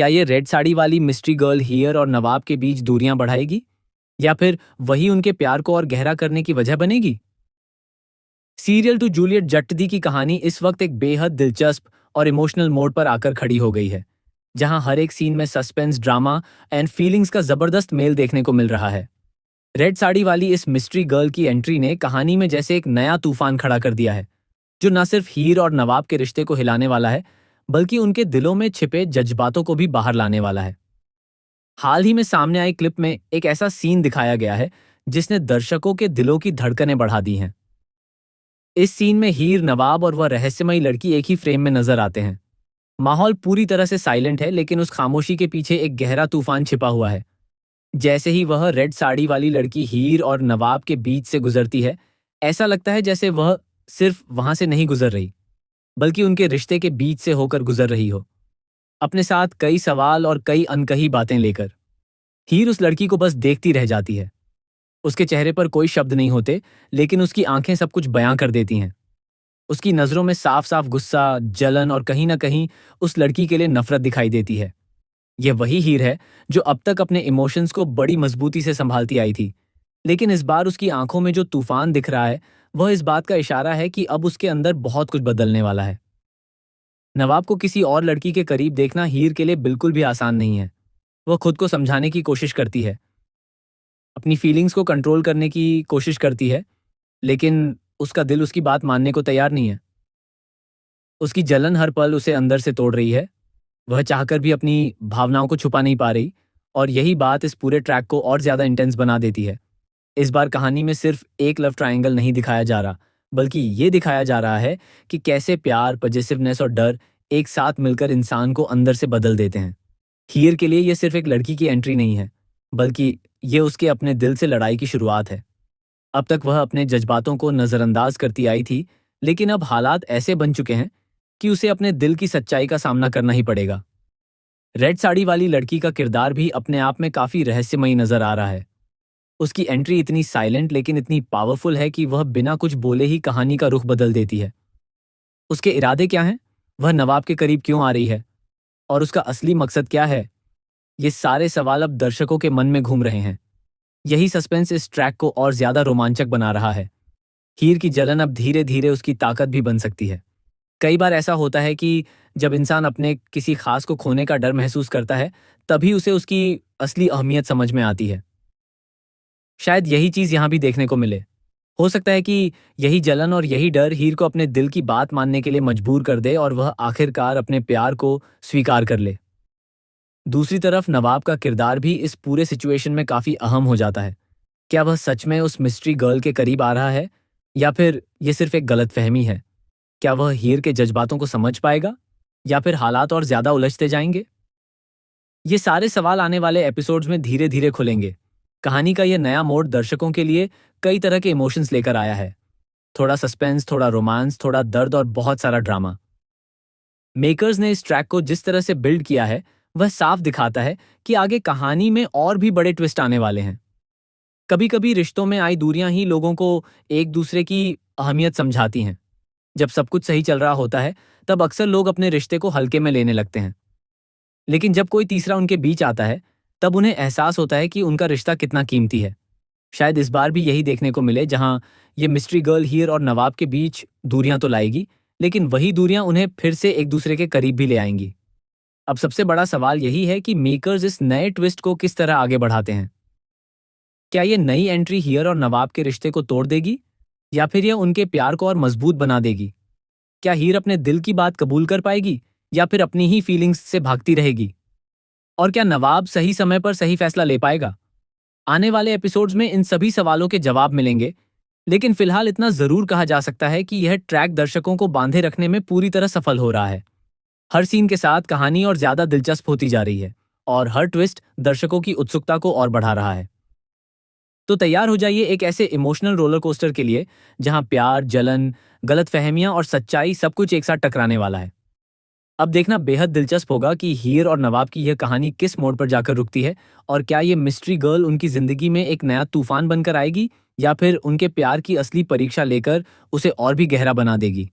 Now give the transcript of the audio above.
क्या ये रेड साड़ी वाली मिस्ट्री गर्ल हीर और नवाब के बीच दूरियां बढ़ाएगी, या फिर वही उनके प्यार को और गहरा करने की वजह बनेगी? सीरियल टू जूलियट जट्टी की कहानी इस वक्त एक बेहद दिलचस्प और इमोशनल मोड पर आकर खड़ी हो गई है, जहां हर एक सीन में सस्पेंस, ड्रामा एंड फीलिंग्स का जबरदस्त मेल देखने को मिल रहा है। रेड साड़ी वाली इस मिस्ट्री गर्ल की एंट्री ने कहानी में जैसे एक नया तूफान खड़ा कर दिया है, जो न सिर्फ हीर और नवाब के रिश्ते को हिलाने वाला है, बल्कि उनके दिलों में छिपे जज्बातों को भी बाहर लाने वाला है। हाल ही में सामने आई क्लिप में एक ऐसा सीन दिखाया गया है जिसने दर्शकों के दिलों की धड़कनें बढ़ा दी हैं। इस सीन में हीर, नवाब और वह रहस्यमयी लड़की एक ही फ्रेम में नजर आते हैं। माहौल पूरी तरह से साइलेंट है, लेकिन उस खामोशी के पीछे एक गहरा तूफान छिपा हुआ है। जैसे ही वह रेड साड़ी वाली लड़की हीर और नवाब के बीच से गुजरती है, ऐसा लगता है जैसे वह सिर्फ वहां से नहीं गुजर रही, बल्कि उनके रिश्ते के बीच से होकर गुजर रही हो, अपने साथ कई सवाल और कई अनकही बातें लेकर। हीर उस लड़की को बस देखती रह जाती है। उसके चेहरे पर कोई शब्द नहीं होते, लेकिन उसकी आंखें सब कुछ बयां कर देती हैं। उसकी नजरों में साफ साफ गुस्सा, जलन और कहीं ना कहीं उस लड़की के लिए नफरत दिखाई देती है। यह वही हीर है जो अब तक अपने इमोशंस को बड़ी मजबूती से संभालती आई थी, लेकिन इस बार उसकी आंखों में जो तूफान दिख रहा है, वह इस बात का इशारा है कि अब उसके अंदर बहुत कुछ बदलने वाला है। नवाब को किसी और लड़की के करीब देखना हीर के लिए बिल्कुल भी आसान नहीं है। वह खुद को समझाने की कोशिश करती है, अपनी फीलिंग्स को कंट्रोल करने की कोशिश करती है, लेकिन उसका दिल उसकी बात मानने को तैयार नहीं है। उसकी जलन हर पल उसे अंदर से तोड़ रही है। वह चाहकर भी अपनी भावनाओं को छुपा नहीं पा रही, और यही बात इस पूरे ट्रैक को और ज्यादा इंटेंस बना देती है। इस बार कहानी में सिर्फ एक लव ट्रायंगल नहीं दिखाया जा रहा, बल्कि ये दिखाया जा रहा है कि कैसे प्यार, पॉजिटिवनेस और डर एक साथ मिलकर इंसान को अंदर से बदल देते हैं। हीर के लिए यह सिर्फ एक लड़की की एंट्री नहीं है, बल्कि ये उसके अपने दिल से लड़ाई की शुरुआत है। अब तक वह अपने जज्बातों को नजरअंदाज करती आई थी, लेकिन अब हालात ऐसे बन चुके हैं कि उसे अपने दिल की सच्चाई का सामना करना ही पड़ेगा। रेड साड़ी वाली लड़की का किरदार भी अपने आप में काफी रहस्यमयी नजर आ रहा है। उसकी एंट्री इतनी साइलेंट लेकिन इतनी पावरफुल है कि वह बिना कुछ बोले ही कहानी का रुख बदल देती है। उसके इरादे क्या हैं? वह नवाब के करीब क्यों आ रही है? और उसका असली मकसद क्या है? ये सारे सवाल अब दर्शकों के मन में घूम रहे हैं। यही सस्पेंस इस ट्रैक को और ज्यादा रोमांचक बना रहा है। हीर की जलन अब धीरे धीरे उसकी ताकत भी बन सकती है। कई बार ऐसा होता है कि जब इंसान अपने किसी खास को खोने का डर महसूस करता है, तभी उसे उसकी असली अहमियत समझ में आती है। शायद यही चीज यहां भी देखने को मिले। हो सकता है कि यही जलन और यही डर हीर को अपने दिल की बात मानने के लिए मजबूर कर दे, और वह आखिरकार अपने प्यार को स्वीकार कर ले। दूसरी तरफ नवाब का किरदार भी इस पूरे सिचुएशन में काफी अहम हो जाता है। क्या वह सच में उस मिस्ट्री गर्ल के करीब आ रहा है, या फिर यह सिर्फ एक गलतफहमी है? क्या वह हीर के जज्बातों को समझ पाएगा, या फिर हालात और ज्यादा उलझते जाएंगे? ये सारे सवाल आने वाले एपिसोड्स में धीरे धीरे खुलेंगे। कहानी का यह नया मोड़ दर्शकों के लिए कई तरह के इमोशंस लेकर आया है। थोड़ा सस्पेंस, थोड़ा रोमांस, थोड़ा दर्द और बहुत सारा ड्रामा। मेकर्स ने इस ट्रैक को जिस तरह से बिल्ड किया है, वह साफ दिखाता है कि आगे कहानी में और भी बड़े ट्विस्ट आने वाले हैं। कभी कभी रिश्तों में आई दूरियां ही लोगों को एक दूसरे की अहमियत समझाती हैं। जब सब कुछ सही चल रहा होता है, तब अक्सर लोग अपने रिश्ते को हल्के में लेने लगते हैं, लेकिन जब कोई तीसरा उनके बीच आता है, तब उन्हें एहसास होता है कि उनका रिश्ता कितना कीमती है। शायद इस बार भी यही देखने को मिले, जहां ये मिस्ट्री गर्ल हीर और नवाब के बीच दूरियां तो लाएगी, लेकिन वही दूरियां उन्हें फिर से एक दूसरे के करीब भी ले आएंगी। अब सबसे बड़ा सवाल यही है कि मेकर्स इस नए ट्विस्ट को किस तरह आगे बढ़ाते हैं। क्या ये नई एंट्री हीर और नवाब के रिश्ते को तोड़ देगी, या फिर यह उनके प्यार को और मजबूत बना देगी? क्या हीर अपने दिल की बात कबूल कर पाएगी, या फिर अपनी ही फीलिंग्स से भागती रहेगी? और क्या नवाब सही समय पर सही फैसला ले पाएगा? आने वाले एपिसोड्स में इन सभी सवालों के जवाब मिलेंगे, लेकिन फिलहाल इतना जरूर कहा जा सकता है कि यह ट्रैक दर्शकों को बांधे रखने में पूरी तरह सफल हो रहा है। हर सीन के साथ कहानी और ज्यादा दिलचस्प होती जा रही है, और हर ट्विस्ट दर्शकों की उत्सुकता को और बढ़ा रहा है। तो तैयार हो जाइए एक ऐसे इमोशनल रोलर कोस्टर के लिए, जहां प्यार, जलन, गलतफहमियां और सच्चाई सब कुछ एक साथ टकराने वाला है। अब देखना बेहद दिलचस्प होगा कि हीर और नवाब की यह कहानी किस मोड़ पर जाकर रुकती है, और क्या ये मिस्ट्री गर्ल उनकी जिंदगी में एक नया तूफान बनकर आएगी, या फिर उनके प्यार की असली परीक्षा लेकर उसे और भी गहरा बना देगी।